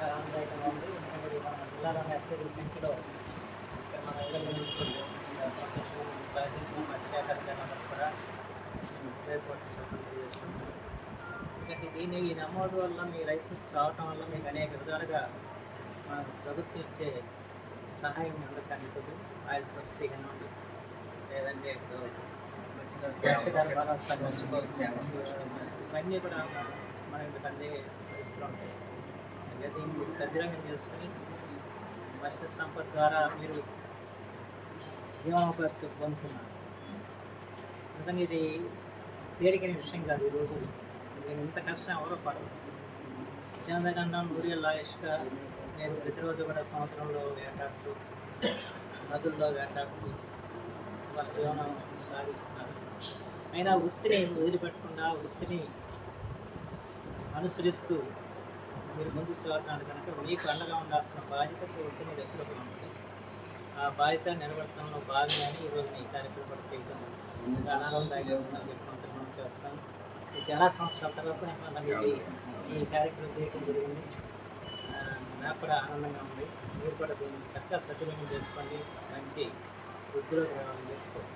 ఆనందదాయకంగా ఉంది. ఎందుకంటే ఇది మన జిల్లాలోని అత్యధిక సంఖ్యలో ఇక్కడ మన ఇళ్ళలో నిలుపుకుంటూ సంతోషంగా ఉంది. సాధించిన మత్స్యకారులందరూ కూడా తెలియజేసుకుంటున్నాం. ఎందుకంటే ఈ నమోదు వల్ల మీ లైసెన్స్ రావటం వల్ల మీకు అనేక విధాలుగా మన ప్రభుత్వం ఇచ్చే సహాయం అందరికీ అందుతుంది. ఆయిల్ సబ్సిడీ కానివ్వండి, లేదంటే మత్స్యకార భరోసా ఇవన్నీ కూడా మనకి అందే పరిస్థితులు ఉంటాయి. అయితే దీన్ని మీరు సద్వినియోగం చేసుకుని మత్స్య సంపద ద్వారా మీరు జీవనోపాధి పొందుతున్నారు. నిజంగా ఇది తేలికైన విషయం కాదు. ఈరోజు నేను ఇంత కష్టం ఎవరో పడదు. జనదగండం ఊరియల్ లాయెస్ట్గా నేను ప్రతిరోజు కూడా సముద్రంలో వేటాడుతూ నదుల్లో వేటాడుతూ వాళ్ళ జీవనం సాగిస్తున్నారు. అయినా వృత్తిని వదిలిపెట్టకుండా వృత్తిని అనుసరిస్తూ మీరు ముందుకు సాగుతున్నారు కనుక మీకు అండగా ఉండాల్సిన బాధ్యత వృత్తిని వ్యక్తులకు ఉంటుంది. ఆ బాధ్యత నిలబెట్టడంలో భాగంగానే ఈరోజు ఈ కార్యక్రమం కూడా చేయడం ఆనందదాయకంగా చేస్తాను. ఇది చాలా సంవత్సరాల తర్వాత మళ్ళీ ఈ కార్యక్రమం చేయడం జరిగింది. నాకు కూడా ఆనందంగా ఉంది. మీరు కూడా దీన్ని చక్కగా సద్వినియోగం చేసుకోండి. మంచి వృద్ధిలోకి రావాలని చెప్పుకోండి.